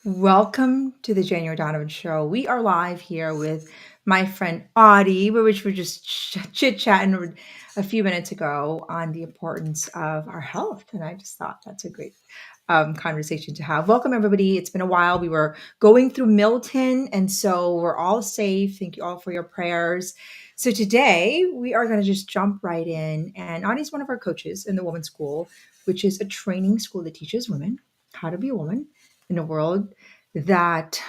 Welcome to the January Donovan Show. We are live here with my friend Audie, which we're just chit chatting a few minutes ago on the importance of our health. And I just thought that's a great conversation to have. Welcome, everybody. It's been a while. We were going through Milton, and so we're all safe. Thank you all for your prayers. So today we are going to just jump right in. And Audie's one of our coaches in the Women's School, which is a training school that teaches women how to be a woman in a world that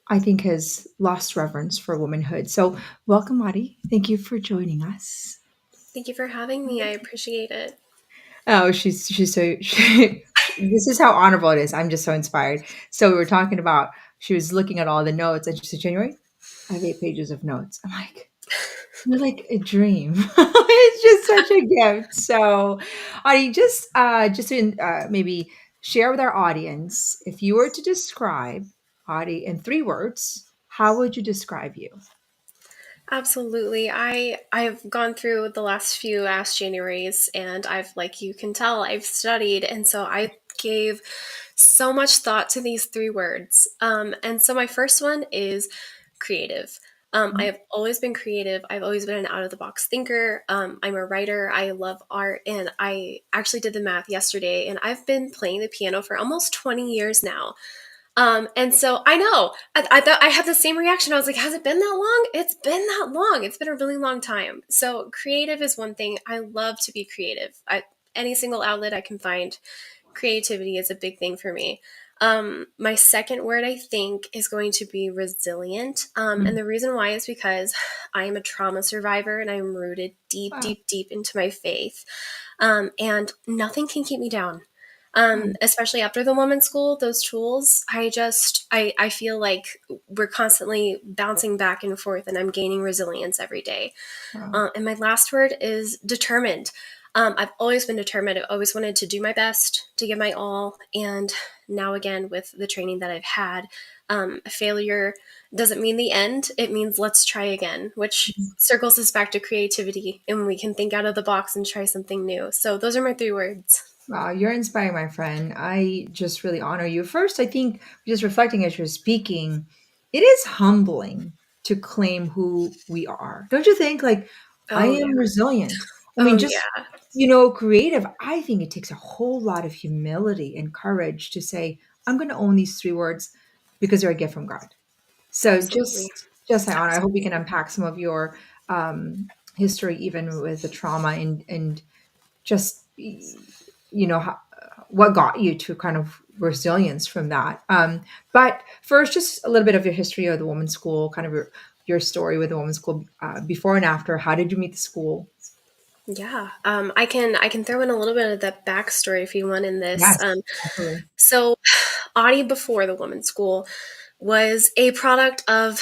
I think has lost reverence for womanhood. So, welcome, Audie. Thank you for joining us. Thank you for having me. I appreciate it. Oh, she's so. This is how honorable it is. I'm just so inspired. So we were talking about. She was looking at all the notes, and she said, "January, I have 8 pages of notes." I'm like, "You're like a dream." It's just such a gift. So, Audie, just in maybe share with our audience if you were to describe Audie in 3 words, how would you describe you? Absolutely. I've gone through the last few Ask Januaries and I've like you can tell I've studied and so I gave so much thought to these 3 words. And so my first one is creative. I have always been creative. I've always been an out of the box thinker. I'm a writer. I love art. And I actually did the math yesterday and I've been playing the piano for almost 20 years now. And so I know I thought I had the same reaction. I was like, has it been that long? It's been that long. It's been a really long time. So creative is one thing. I love to be creative. Any single outlet I can find, creativity is a big thing for me. My second word I think is going to be resilient. And Mm. the reason why is because I am a trauma survivor and I'm rooted deep, Wow. deep, deep into my faith. And nothing can keep me down. Especially after the women's school, those tools, I feel like we're constantly bouncing back and forth and I'm gaining resilience every day. Wow. And my last word is determined. I've always been determined. I've always wanted to do my best, to give my all. And now, again, with the training that I've had, failure doesn't mean the end. It means let's try again, which circles us back to creativity and we can think out of the box and try something new. So, those are my 3 words. Wow, you're inspiring, my friend. I just really honor you. First, I think just reflecting as you're speaking, it is humbling to claim who we are. Don't you think? Like, I Oh, yeah. am resilient. I mean, Oh, just, yeah. creative. I think it takes a whole lot of humility and courage to say, I'm going to own these 3 words because they're a gift from God. So Absolutely. just I honor. I hope we can Absolutely. unpack some of your history, even with the trauma and just how, what got you to kind of resilience from that. But first, just a little bit of your history of the women's school, kind of your story with the women's school, before and after. How did you meet the school? Yeah. I can throw in a little bit of that backstory if you want in this. Yes, absolutely. So Audie before the women's school was a product of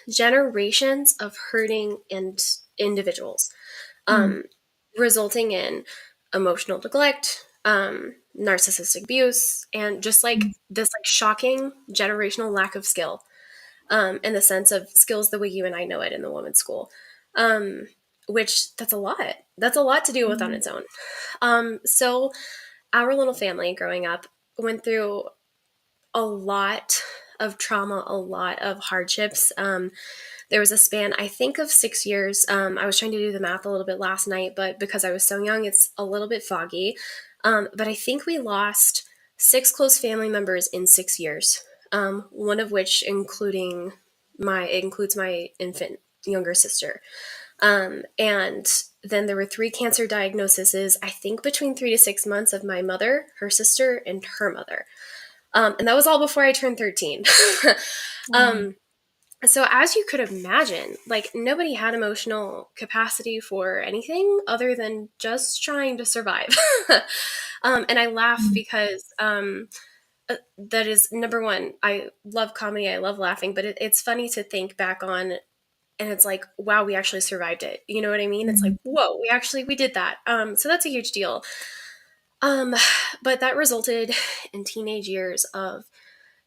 generations of hurting and individuals, Mm, um, resulting in emotional neglect, narcissistic abuse, and just like mm, this like shocking generational lack of skill, in the sense of skills the way you and I know it in the women's school. Um, which that's a lot. That's a lot to deal with on mm, its own. So our little family growing up went through a lot of trauma, a lot of hardships. There was a span, I think, of 6 years. I was trying to do the math a little bit last night, but because I was so young, it's a little bit foggy. But I think we lost 6 close family members in 6 years. One of which includes my infant younger sister. And then there were 3 cancer diagnoses, I think between 3 to 6 months of my mother, her sister, and her mother. And that was all before I turned 13. wow. um, so, as you could imagine, like nobody had emotional capacity for anything other than just trying to survive. And I laugh Mm, because that is number one. I love comedy, I love laughing, but it's funny to think back on and it's like, wow, we actually survived it. You know what I mean? It's like, mm, whoa, we did that. So that's a huge deal. Um, but that resulted in teenage years of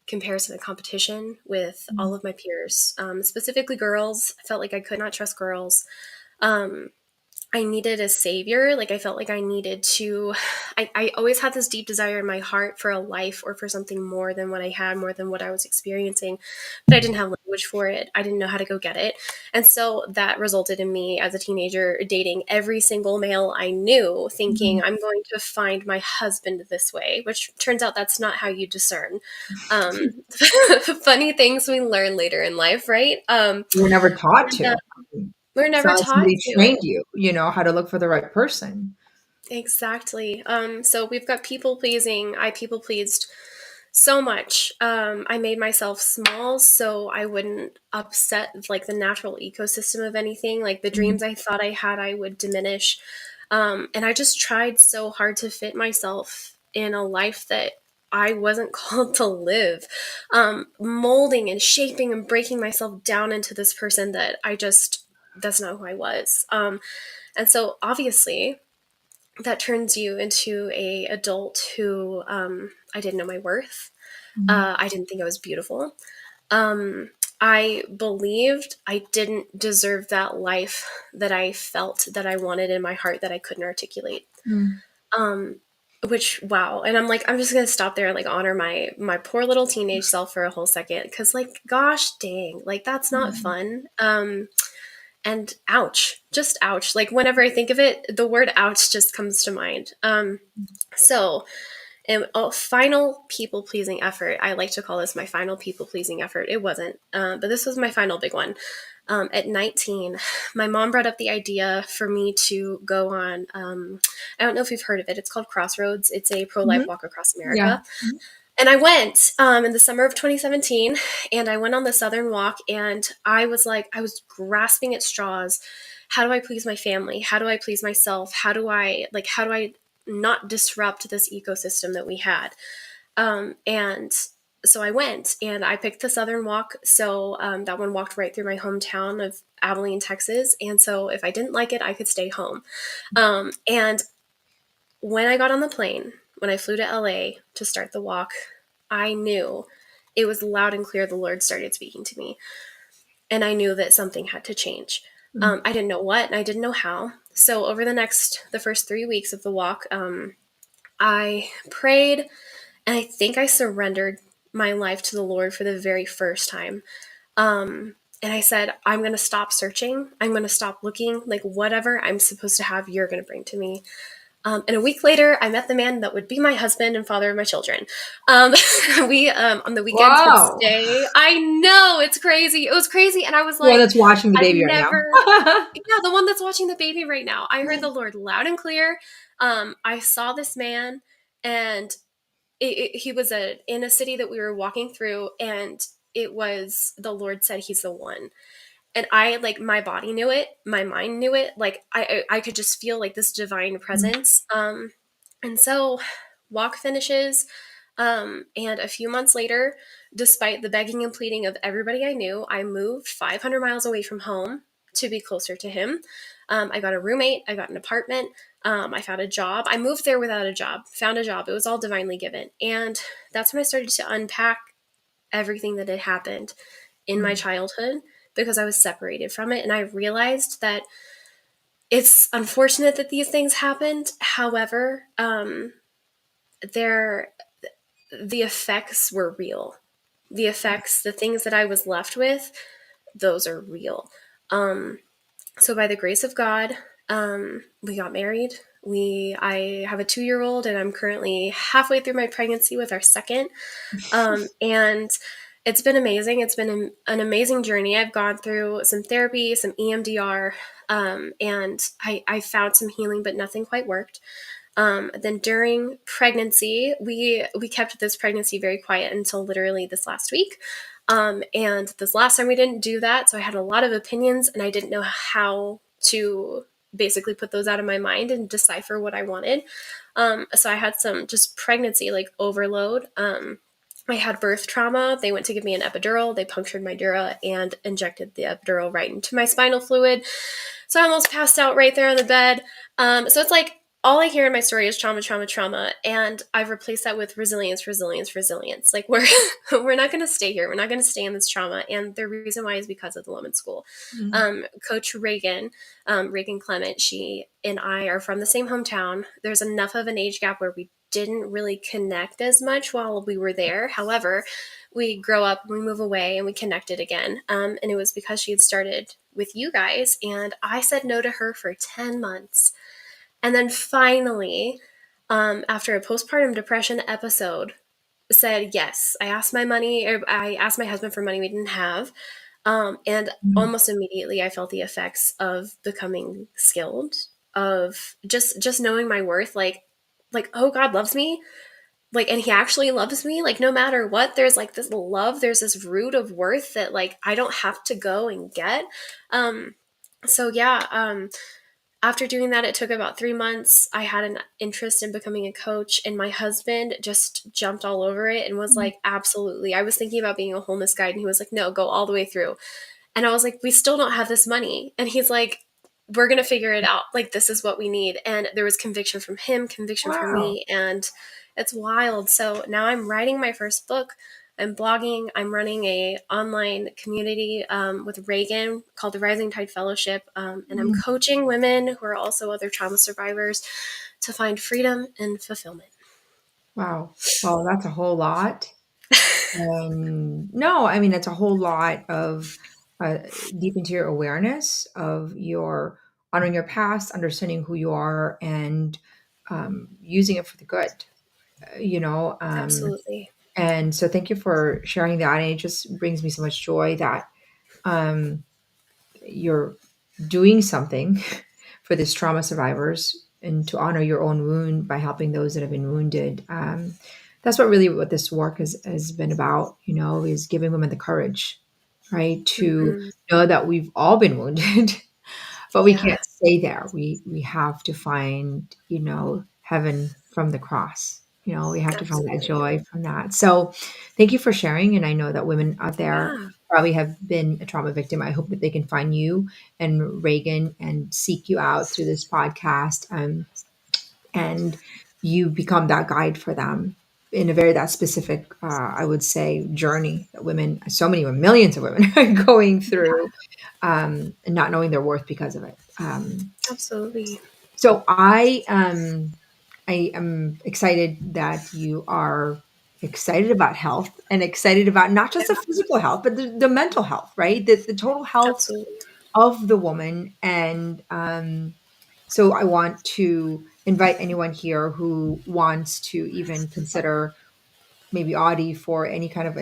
comparison and competition with all mm, of my peers, specifically girls. I felt like I could not trust girls. Um, I needed a savior. Like I felt like I needed to, I always had this deep desire in my heart for a life or for something more than what I had, more than what I was experiencing, but I didn't have language for it. I didn't know how to go get it. And so that resulted in me as a teenager dating every single male I knew, thinking Mhm. I'm going to find my husband this way, which turns out that's not how you discern. Um, Funny things we learn later in life, right? You were never taught And, to. we're It's never not like taught somebody to. trained you, how to look for the right person. Exactly. So we've got people pleasing. I people pleased so much. I made myself small so I wouldn't upset like the natural ecosystem of anything. Like the Mhm. dreams I thought I had, I would diminish. And I just tried so hard to fit myself in a life that I wasn't called to live, molding and shaping and breaking myself down into this person that that's not who I was. And so obviously, that turns you into a adult who I didn't know my worth. Mhm. I didn't think I was beautiful. Um, I believed I didn't deserve that life that I felt that I wanted in my heart that I couldn't articulate. Mm. Um, which wow, and I'm like, I'm just gonna stop there and like honor my poor little teenage self for a whole second, because like, gosh dang, like that's not Mhm. fun. And ouch, just ouch. Like whenever I think of it, the word ouch just comes to mind. So, a final people pleasing effort. I like to call this my final people pleasing effort. It wasn't, but this was my final big one. At 19, my mom brought up the idea for me to go on. I don't know if you've heard of it. It's called Crossroads. It's a pro life Mhm. walk across Yeah. America. And I went in the summer of 2017, and I went on the Southern Walk, and I was like, I was grasping at straws. How do I please my family? How do I please myself? How do I not disrupt this ecosystem that we had? And so I went and I picked the Southern Walk. So that one walked right through my hometown of Abilene, Texas. And so if I didn't like it, I could stay home. And when I got on the plane, when I flew to LA to start the walk, I knew it was loud and clear the Lord started speaking to me. And I knew that something had to change. Mm. I didn't know what and I didn't know how. So over the first 3 weeks of the walk, I prayed and I think I surrendered my life to the Lord for the very first time. And I said, I'm going to stop searching. I'm going to stop looking. Like, whatever I'm supposed to have, you're going to bring to me. And a week later, I met the man that would be my husband and father of my children. Um, we, on the weekends, would Wow. stay. I know, it's crazy. It was crazy. And I was The one like, that's watching the I've baby right never, now. yeah, the one that's watching the baby right now. I heard the Lord loud and clear. I saw this man, and he was in a city that we were walking through, and it was the Lord said he's the one. And I, like, my body knew it, my mind knew it, like I could just feel like this divine Mm. presence. And so walk finishes, and a few months later, despite the begging and pleading of everybody I knew, I moved 500 miles away from home to be closer to him. I got a roommate, I got an apartment, I found a job. I moved there without a job, found a job. It was all divinely given. And that's when I started to unpack everything that had happened in my Mm. childhood, because I was separated from it. And I realized that it's unfortunate that these things happened. However, they're, the effects were real. The effects, the things that I was left with, those are real. Um, so by the grace of God, we got married. I have a 2-year old, and I'm currently halfway through my pregnancy with our second. And it's been amazing. It's been an amazing journey. I've gone through some therapy, some EMDR, and I found some healing, but nothing quite worked. Then during pregnancy, we kept this pregnancy very quiet until literally this last week. And this last time we didn't do that, so I had a lot of opinions, and I didn't know how to basically put those out of my mind and decipher what I wanted. So I had some just pregnancy like overload. I had birth trauma. They went to give me an epidural. They punctured my dura and injected the epidural right into my spinal fluid. So I almost passed out right there on the bed. So it's like all I hear in my story is trauma, trauma, trauma, and I've replaced that with resilience, resilience, resilience. Like we're not going to stay here. We're not going to stay in this trauma, and the reason why is because of the women's school. Mm. Coach Reagan, Reagan Clement, she and I are from the same hometown. There's enough of an age gap where we didn't really connect as much while we were there. However, we grow up, we move away, and we connected again. And it was because she had started with you guys, and I said no to her for 10 months. And then finally, after a postpartum depression episode, said yes. I asked my money, or I asked my husband for money we didn't have. And Mm. almost immediately I felt the effects of becoming skilled, of just knowing my worth, like, oh, God loves me. Like, and he actually loves me. Like, no matter what, there's like this love, there's this root of worth that like I don't have to go and get. Um, so yeah, after doing that, it took about 3 months. I had an interest in becoming a coach, and my husband just jumped all over it and was Mm. like, absolutely. I was thinking about being a wholeness guide, and he was like, no, go all the way through. And I was like, we still don't have this money. And he's like, we're going to figure it out. Like, this is what we need. And there was conviction from him, conviction from Wow. me. And it's wild. So now I'm writing my first book. I'm blogging. I'm running a online community with Reagan called the Rising Tide Fellowship. And I'm Mm. coaching women who are also other trauma survivors to find freedom and fulfillment. Wow. Well, that's a whole lot. No, I mean, it's a whole lot of uh, deep into your awareness of your honoring your past, understanding who you are, and using it for the good. You know, Absolutely. and so thank you for sharing that. And it just brings me so much joy that um, you're doing something for this trauma survivors and to honor your own wound by helping those that have been wounded. That's what this work has been about, you know, is giving women the courage, right, to Hmm. know that we've all been wounded, but we Yeah. can't stay there. We have to find, you know, heaven from the cross. You know, we have to find that Absolutely. joy from that. So thank you for sharing. And I know that women out there Yeah. probably have been a trauma victim. I hope that they can find you and Reagan and seek you out through this podcast. And you become that guide for them in a very that specific I would say journey that women, so many women, millions of women are going through, and not knowing their worth because of it. Absolutely. So I am excited that you are excited about health and excited about not just the Yeah. physical health but the mental health, right, the total health Absolutely. of the woman. And so I want to invite anyone here who wants to even consider maybe Audie for any kind of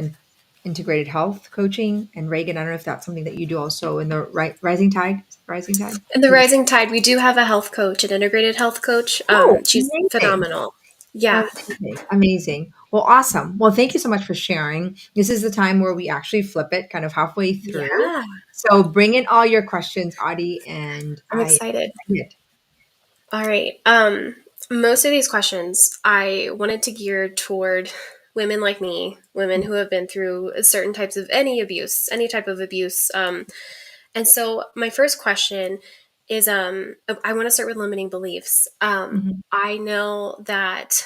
integrated health coaching. And Reagan, I don't know if that's something that you do also in the Rising Tide. Rising Tide. In the Rising Tide, we do have a health coach, an integrated health coach. Oh, She's amazing. phenomenal. Yeah. Amazing. Amazing. Well, awesome. Well, thank you so much for sharing. This is the time where we actually flip it kind of halfway through. Yeah. So bring in all your questions, Audie, and I'm I excited. excited. All right. Most of these questions I wanted to gear toward women like me, women who have been through certain types of any abuse, any type of abuse. And so my first question is I want to start with limiting beliefs. Mhm. I know that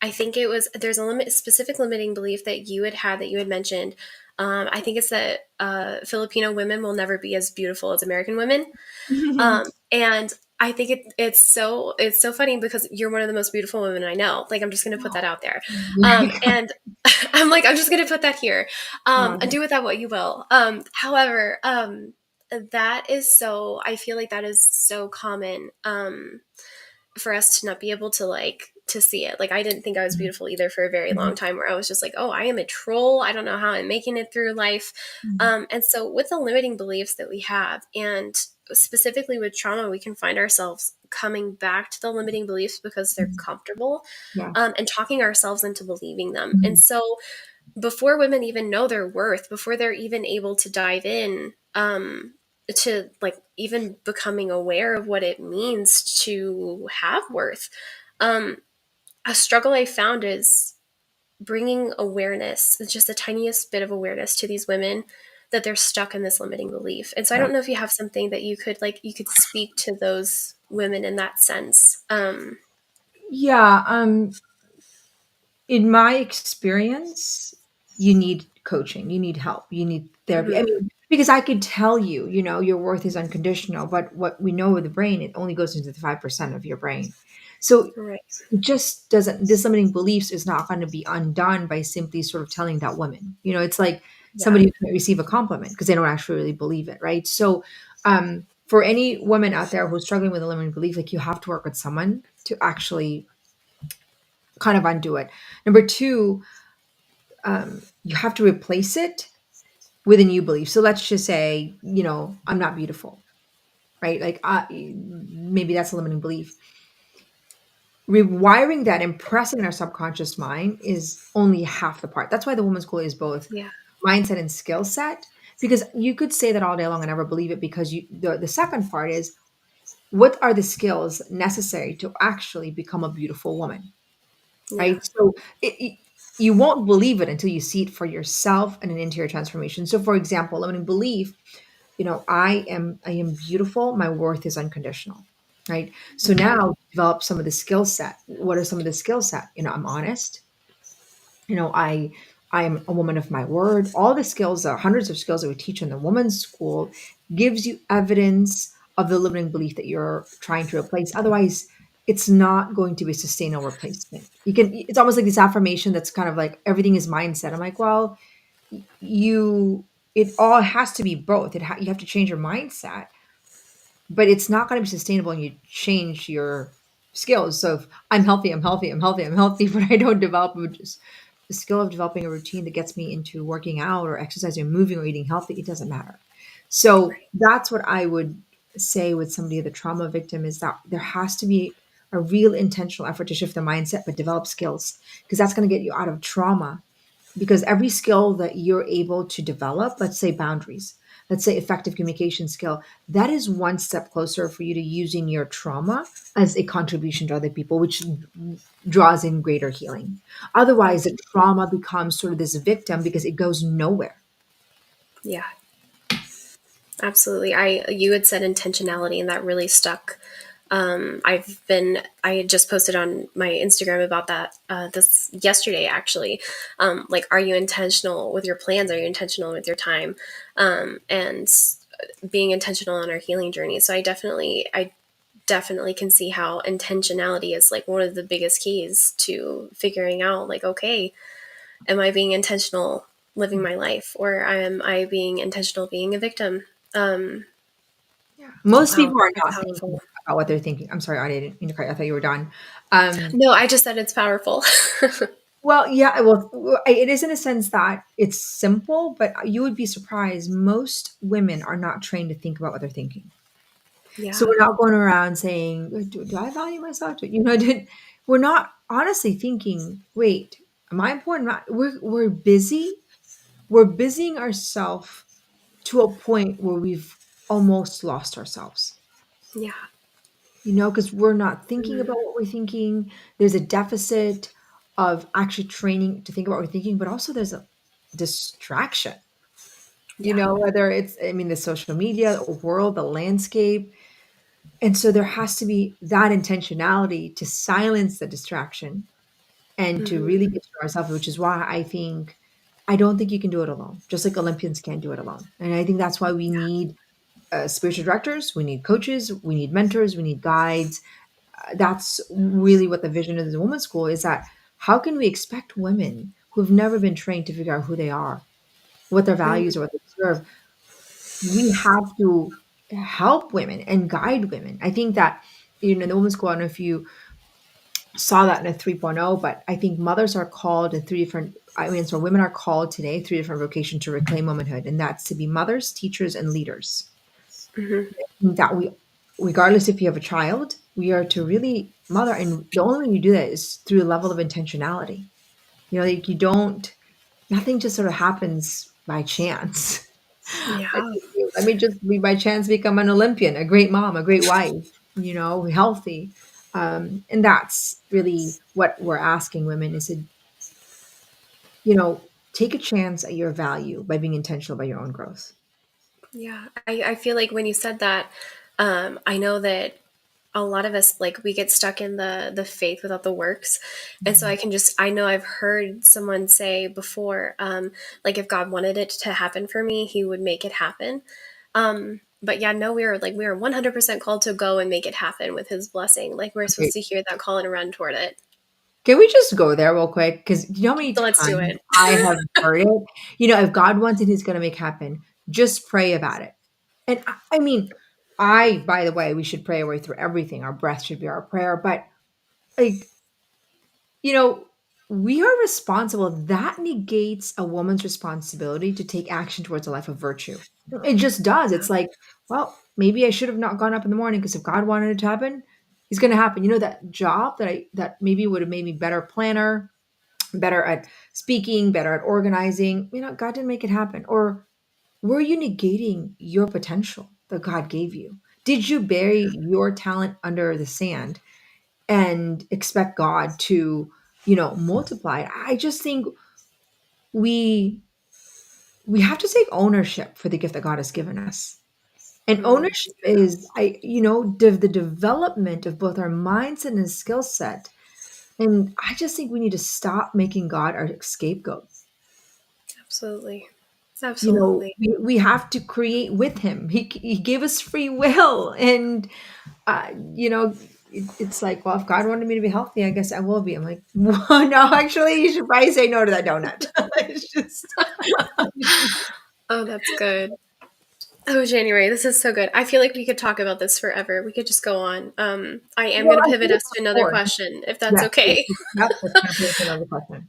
I think it was there's a specific limiting belief that you had mentioned. I think it's that Filipino women will never be as beautiful as American women. And I think it's so funny because you're one of the most beautiful women I know. Like, I'm just gonna put that out there. And I'm like, I'm just gonna put that here. And do with that what you will. However, that is so I feel like that is so common. For us to not be able to like to see it. Like, I didn't think I was beautiful either for a very long time, where I was just like, oh, I am a troll. I don't know how I'm making it through life. And so with the limiting beliefs that we have, and specifically with trauma, we can find ourselves coming back to the limiting beliefs because they're comfortable, Yeah. and talking ourselves into believing them. And so before women even know their worth, before they're even able to dive in, to like even becoming aware of what it means to have worth, um, a struggle I found is bringing awareness, just the tiniest bit of awareness to these women that they're stuck in this limiting belief. And so I Yeah. don't know if you have something that you could speak to those women in that sense. Yeah, in my experience, you need coaching, you need help, you need therapy. I Hmm. mean, because I could tell you, your worth is unconditional, but what we know with the brain, it only goes into the 5% of your brain. So Right. it just doesn't, this limiting beliefs is not going to be undone by simply sort of telling that woman. It's like Yeah. somebody who can't receive a compliment because they don't actually really believe it, right? So for any woman out there who's struggling with a limiting belief, like you have to work with someone to actually kind of undo it. Number two, you have to replace it with a new belief. So let's just say, I'm not beautiful, right? Like maybe that's a limiting belief. Rewiring that, impressing in our subconscious mind is only half the part. That's why the woman's goal is both Yeah. mindset and skill set. Because you could say that all day long and never believe it, because the second part is, what are the skills necessary to actually become a beautiful woman, Yeah. right? So you won't believe it until you see it for yourself and an interior transformation. So for example, limiting belief, I am beautiful, my worth is unconditional, right? So Hmm. now develop some of the skill set. What are some of the skill set? I'm honest. I am a woman of my word. All the skills, hundreds of skills that we teach in the women's school, gives you evidence of the limiting belief that you're trying to replace. Otherwise, it's not going to be a sustainable replacement. It's almost like this affirmation that's kind of like everything is mindset. I'm like, well, you it all has to be both. You have to change your mindset, but it's not going to be sustainable and you change your skills. So if I'm healthy, I'm healthy, I'm healthy, I'm healthy, but I don't develop just the skill of developing a routine that gets me into working out or exercising or moving or eating healthy, it doesn't matter. So Right. that's what I would say with somebody, the trauma victim, is that there has to be a real intentional effort to shift the mindset, but develop skills, because that's going to get you out of trauma. Because every skill that you're able to develop, let's say boundaries, let's say effective communication skill, that is one step closer for you to using your trauma as a contribution to other people, which draws in greater healing. Otherwise, the Absolutely. trauma becomes sort of this victim because it goes nowhere. Yeah. Absolutely. You had said intentionality, and that really stuck. I had just posted on my Instagram about that this yesterday, actually. Like, are you intentional with your plans? Are you intentional with your time? And being intentional on our healing journey. So I definitely can see how intentionality is like one of the biggest keys to figuring out, like, okay, am I being intentional living my life, or am I being intentional being a victim? Um, Yeah. Most wow, people are that's not thinking powerful. about what they're thinking. I'm sorry, I didn't mean to cut you. I thought you were done. Um, No, I just said it's powerful. well, yeah, well, it is in a sense that it's simple, but you would be surprised. Most women are not trained to think about what they're thinking. So Yeah, we're not going around saying, do I value myself? We're not honestly thinking, wait, am I important? We're busy. We're busying ourselves to a point where we've almost lost ourselves, yeah, because we're not thinking mm, about what we're thinking. There's a deficit of actually training to think about what we're thinking, but also there's a distraction, yeah, whether it's, I mean, the social media world, the landscape. And so there has to be that intentionality to silence the distraction and to hmm, really get to know ourselves, which is why I don't think you can do it alone, just like Olympians can't do it alone. And I think that's why we need spiritual directors, we need coaches, we need mentors, we need guides. That's really what the vision of the women's school is, that how can we expect women who've never been trained to figure out who they are, what their values mm, are, what they deserve? We have to help women and guide women. I think that, the women's school, I don't know if you saw that in a 3.0, but I think mothers are called in three different, I mean, so women are called today, three different vocations to reclaim womanhood, and that's to be mothers, teachers, and leaders. hmm, That we, regardless if you have a child, we are to really mother. And the only way you do that is through a level of intentionality. Like you don't, nothing just sort of happens by chance. Like, yeah, let me just be by chance become an Olympian, a great mom, a great wife, healthy. And that's really what we're asking women is to, take a chance at your value by being intentional about your own growth. yeah. I feel like when you said that, I know that a lot of us, like, we get stuck in the faith without the works. And so Mhm. I know I've heard someone say before, like, if God wanted it to happen for me, he would make it happen. But yeah, no, we are 100% called to go and make it happen with his blessing. Like, we're supposed Okay. to hear that call and run toward it. Can we just go there real quick? Because you know how many So let's do times it. I have heard it? If God wants it, he's going to make happen. Just pray about it. And I mean, by the way, we should pray our way through everything. Our breath should be our prayer. But, like, you know, we are responsible. That negates a woman's responsibility to take action towards a life of virtue. It just does. Yeah. It's like, well, maybe I should have not gone up in the morning because if God wanted it to happen, he's going to happen. That job that maybe would have made me better planner, better at speaking, better at organizing. God didn't make it happen. Or were you negating your potential that God gave you? Did you bury your talent under the sand and expect God to, multiply it? I just think we we have to take ownership for the gift that God has given us. And ownership Yeah. is, the development of both our mindset and skill set. And I just think we need to stop making God our scapegoat. Absolutely. Absolutely. We have to create with him. He gave us free will. And, it's like, well, if God wanted me to be healthy, I guess I will be. I'm like, well, no, actually, you should probably say no to that donut. It's just, Oh, that's good. Oh, January, this is so good. I feel like we could talk about this forever. We could just go on. I am well, going to I pivot think us it's to another important. question, if that's Yes, yes, okay. yep, that's kind of brings another question.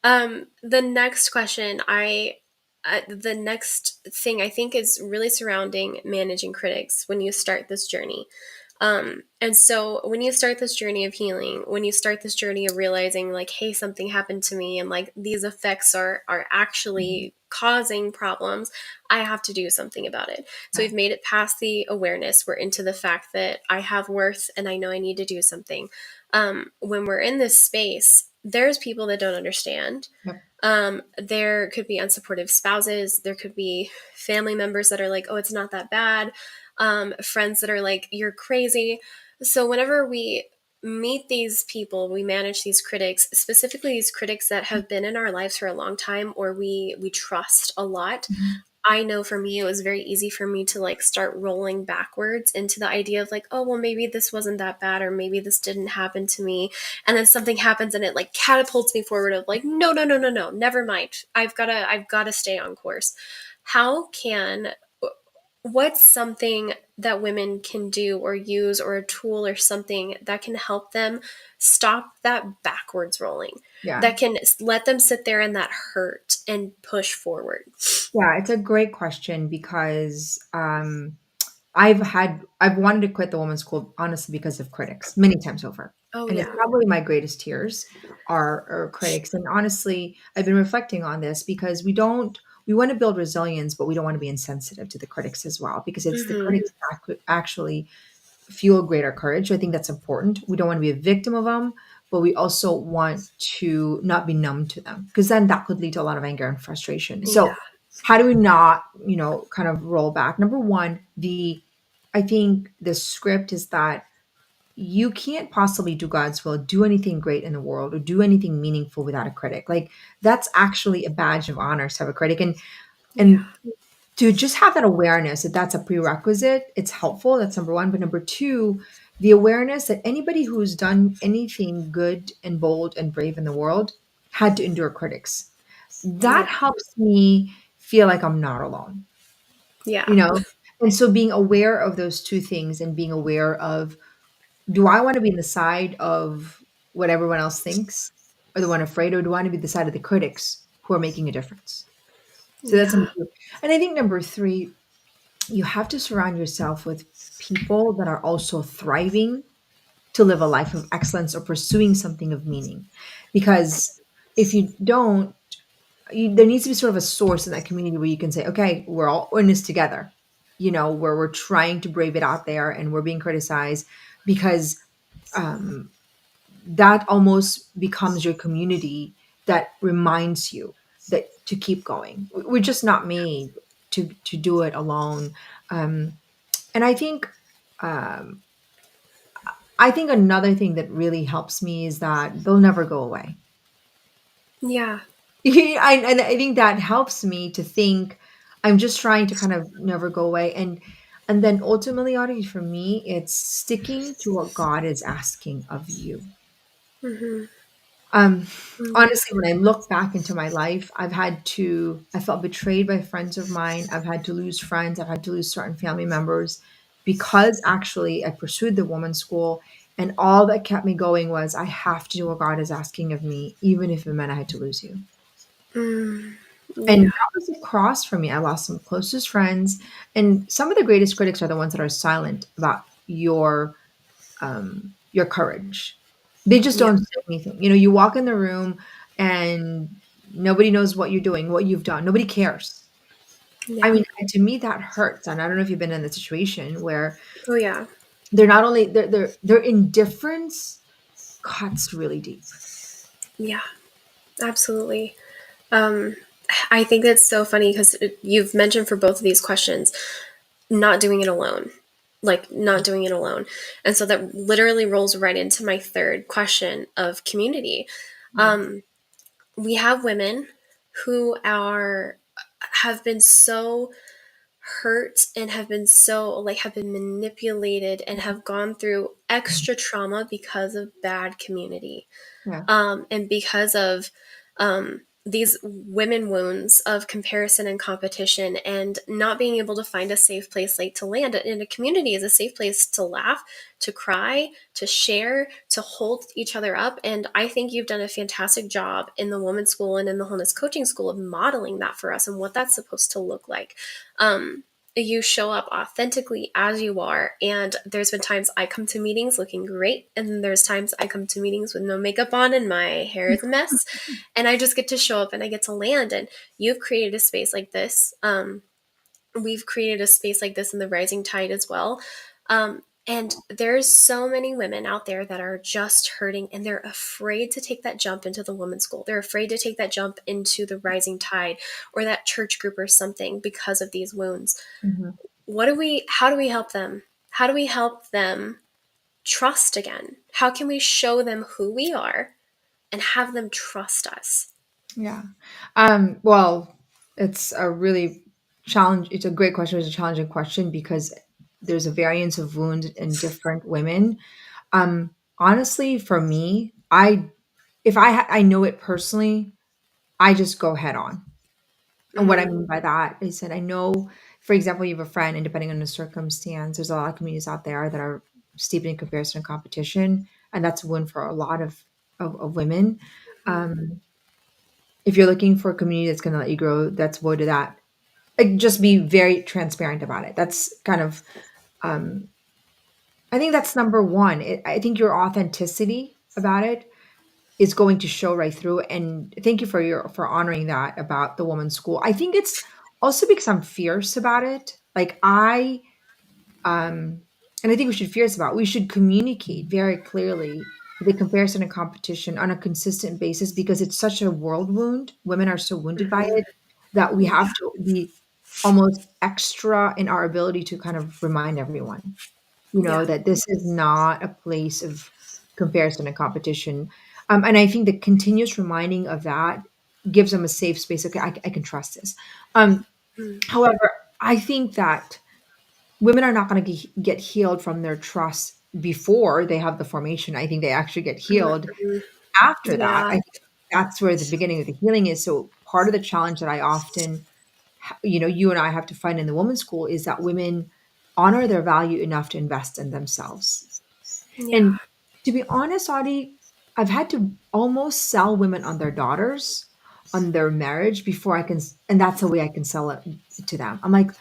Um, the next question, the next thing I think is really surrounding managing critics when you start this journey. And so when you start this journey of healing, when you start this journey of realizing, like, hey, something happened to me and like these effects are Mhm. actually causing problems, I have to do something about it. So Yeah, we've made it past the awareness. We're into the fact that I have worth and I know I need to do something. When we're in this space, there's people that don't understand. yep. There could be unsupportive spouses. There could be family members that are like, oh, it's not that bad. Friends that are like, you're crazy. So whenever we meet these people, we manage these critics, specifically these critics that have been in our lives for a long time or we trust a lot. Mhm. I know for me, it was very easy for me to like start rolling backwards into the idea of like, oh, well, maybe this wasn't that bad, or maybe this didn't happen to me. And then something happens and it like catapults me forward of like, no, no, no, no, no, never mind. I've gotta stay on course. How can, what's something that women can do or use or a tool or something that can help them stop that backwards rolling, Yeah. that can let them sit there in that hurt and push forward? Yeah, it's a great question because I've wanted to quit the women's school honestly because of critics many times over. Oh, And it's yeah. probably my greatest tears are critics. And honestly, I've been reflecting on this because we want to build resilience, but we don't want to be insensitive to the critics as well, because it's the Mhm. critics that actually fuel greater courage. I think that's important. We don't want to be a victim of them, but we also want to not be numb to them, because then that could lead to a lot of anger and frustration. Yeah. So, how do we not, kind of roll back? Number one, I think the script is that you can't possibly do God's will, do anything great in the world, or do anything meaningful without a critic. Like, that's actually a badge of honor to have a critic. Yeah. And to just have that awareness that that's a prerequisite, it's helpful. That's number one. But number two, the awareness that anybody who's done anything good and bold and brave in the world had to endure critics. That Yeah. helps me feel like I'm not alone, you Yeah. know? And so being aware of those two things and being aware of, do I want to be in the side of what everyone else thinks or the one afraid, or do I want to be the side of the critics who are making a difference? So that's number Yeah. two. And I think number three, you have to surround yourself with people that are also thriving to live a life of excellence or pursuing something of meaning. Because if you don't, there needs to be sort of a source in that community where you can say, okay, we're all in this together, where we're trying to brave it out there and we're being criticized, because um, that almost becomes your community that reminds you that to keep going. We're just not made to do it alone. And I think, um, I think another thing that really helps me is that they'll never go away. Yeah. And I think that helps me to think I'm just trying to kind of never go away. And then ultimately, Audrey, for me, it's sticking to what God is asking of you. Hmm. Um, Yeah. Honestly, when I look back into my life, I felt betrayed by friends of mine. I've had to lose friends. I've had to lose certain family members because actually I pursued the woman's school. And all that kept me going was I have to do what God is asking of me, even if it meant I had to lose you. Mm. And Yeah. that was a cross for me. I lost some closest friends. And some of the greatest critics are the ones that are silent about your courage. They just Yeah. don't say anything. You walk in the room and nobody knows what you're doing, what you've done. Nobody cares. I Yeah. mean, and to me that hurts. And I don't know if you've been in the situation where Oh yeah. they're not only their indifference cuts really deep. Yeah. Absolutely. Um, I think that's so funny because you've mentioned for both of these questions, not doing it alone, like not doing it alone. And so that literally rolls right into my third question of community. Yeah. Um, we have women who are have been so hurt and have been so like have been manipulated and have gone through extra trauma because of bad community, Yeah. and because of these women wounds of comparison and competition and not being able to find a safe place like to land in a community is a safe place to laugh, to cry, to share, to hold each other up. And I think you've done a fantastic job in the women's school and in the wholeness coaching school of modeling that for us and what that's supposed to look like. You show up authentically as you are. And there's been times I come to meetings looking great. And then there's times I come to meetings with no makeup on and my hair is a mess. And I just get to show up and I get to land. And you've created a space like this. We've created a space like this in the Rising Tide as well. And there's so many women out there that are just hurting and they're afraid to take that jump into the women's school. They're afraid to take that jump into the Rising Tide or that church group or something because of these wounds. Mhm. How do we help them? How do we help them trust again? How can we show them who we are and have them trust us? Yeah. Well, it's a really challenge. It's a great question. It's a challenging question because there's a variance of wound in different women. Honestly, for me, if I know it personally, I just go head on. And what I Mm-hmm. mean by that is that I know, for example, you have a friend, and depending on the circumstance, there's a lot of communities out there that are steeped in comparison and competition, and that's a win for a lot of women. Um, if you're looking for a community that's going to let you grow, that's void to that. Like, just be very transparent about it. That's kind of, um, I think that's number one. I think your authenticity about it is going to show right through. And thank you for honoring that about the woman's school. I think it's also because I'm fierce about it. Like and I think we should fierce about. We should communicate very clearly the comparison and competition on a consistent basis because it's such a world wound. Women are so wounded by Mm-hmm. it that we Yeah. have to be almost extra in our ability to kind of remind everyone, Yeah. that this is not a place of comparison and competition. And I think the continuous reminding of that gives them a safe space. Okay, I can trust this. Um, However, I think that women are not going to get healed from their trust before they have the formation. I think they actually get healed Mm-hmm. after that. I Yeah. think that's where the beginning of the healing is. So part of the challenge that I often, you and I have to find in the women's school is that women honor their value enough to invest in themselves. Yeah. And to be honest, Audie, I've had to almost sell women on their daughters, on their marriage before I can, and that's the way I can sell it to them. I'm like,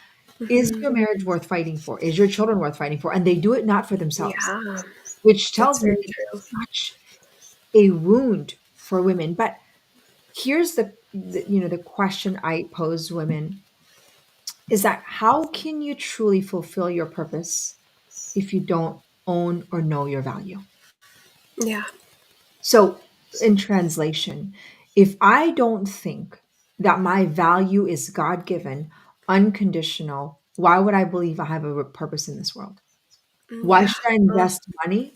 is Mm-hmm. your marriage worth fighting for? Is your children worth fighting for? And they do it not for themselves, Yeah. which That's tells me very that true. it's such a wound for women. But here's the question I pose women is that how can you truly fulfill your purpose if you don't own or know your value? Yeah. So, in translation, if I don't think that my value is God given, unconditional, why would I believe I have a purpose in this world? Why Yeah. should I Oh, invest money?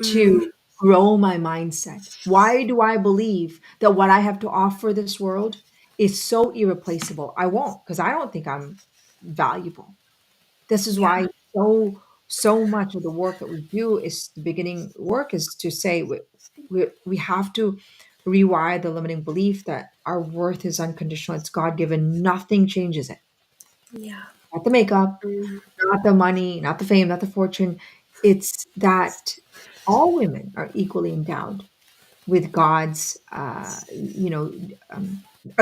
Mm, to grow my mindset. Why do I believe that what I have to offer this world is so irreplaceable? I won't, because I don't think I'm valuable. This is yeah. why so much of the work that we do is the beginning work is to say we have to rewire the limiting belief that our worth is unconditional. It's God given. Nothing changes it. Yeah. Not the makeup, Mm, not the money, not the fame, not the fortune. It's that all women are equally endowed with God's, our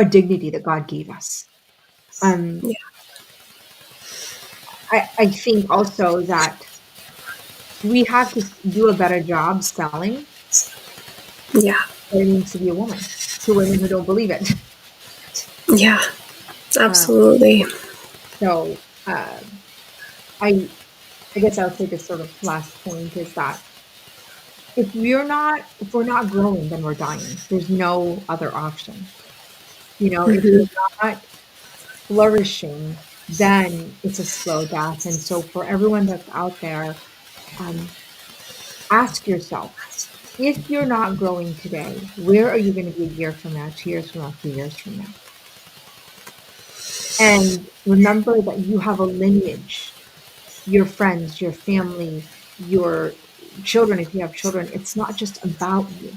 dignity that God gave us. Um, yeah. I think also that we have to do a better job selling Yeah. what it means to be a woman to women who don't believe it. Yeah. Uh, Absolutely. so I I guess I would say this sort of last point is that if we're not growing, then we're dying. There's no other option. You know, if Hmm. we're not flourishing, then it's a slow death. And so for everyone that's out there, um, ask yourself, if you're not growing today, where are you going to be a year from now, 2 years from now, 3 years from now? And remember that you have a lineage, your friends, your family, your children, if you have children. It's not just about you.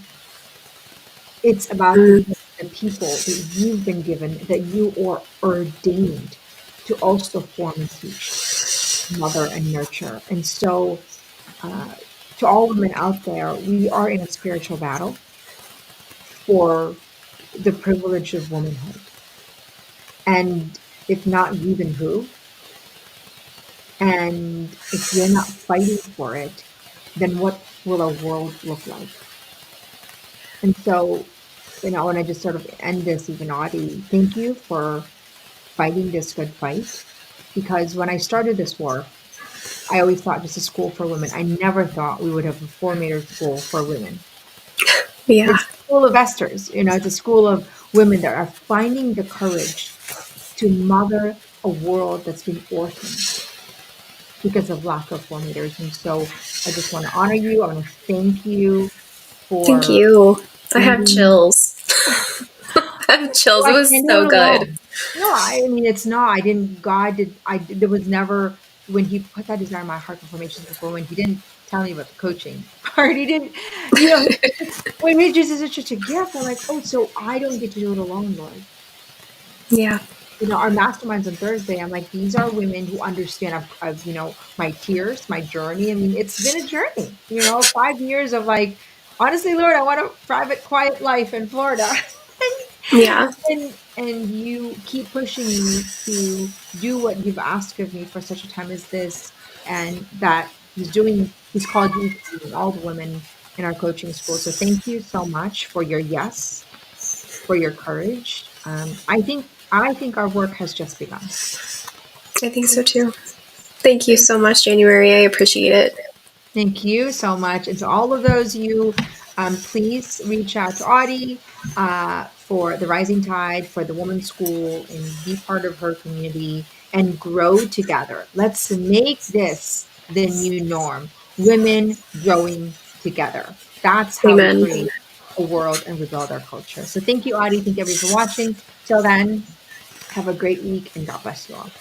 It's about Mm, the people that you've been given, that you are ordained to also form and teach, mother and nurture. And so, uh, to all women out there, we are in a spiritual battle for the privilege of womanhood. And if not you, then who? And if you're not fighting for it, then what will our world look like? And so, I want to just sort of end this, even Audie, thank you for fighting this good fight. Because when I started this work, I always thought just a school for women. I never thought we would have a formator school for women. yeah. It's a school of Esther's, it's a school of women that are finding the courage to mother a world that's been orphaned because of lack of formators. And so I just want to honor you. I want to thank you Thank for you. I have leading. chills. I have chills. Well, It I was can't do so it good. alone. No, I mean, it's not. I didn't, God did, there was never, when He put that desire in my heart for formations before, when He didn't tell me about the coaching part, He didn't, when He just is such a gift, I'm like, oh, so I don't get to do it alone, Lord. Yeah. Our masterminds on Thursday, I'm like, these are women who understand my tears, my journey. I mean, it's been a journey, 5 years of like, honestly, Lord, I want a private, quiet life in Florida. Yeah. And you keep pushing me to do what you've asked of me for such a time as this, and that he's called you to lead all the women in our coaching school. So thank you so much for your yes, for your courage. I think our work has just begun. I think so too. Thank you so much, January. I appreciate it. Thank you so much. And to all of those you, please reach out to Audie for the Rising Tide, for the Women's School, and be part of her community and grow together. Let's make this the new norm. Women growing together. That's how we Amen. create a world and rebuild our culture. So thank you, Audie. Thank you, everybody, for watching. Till then, have a great week and God bless you all.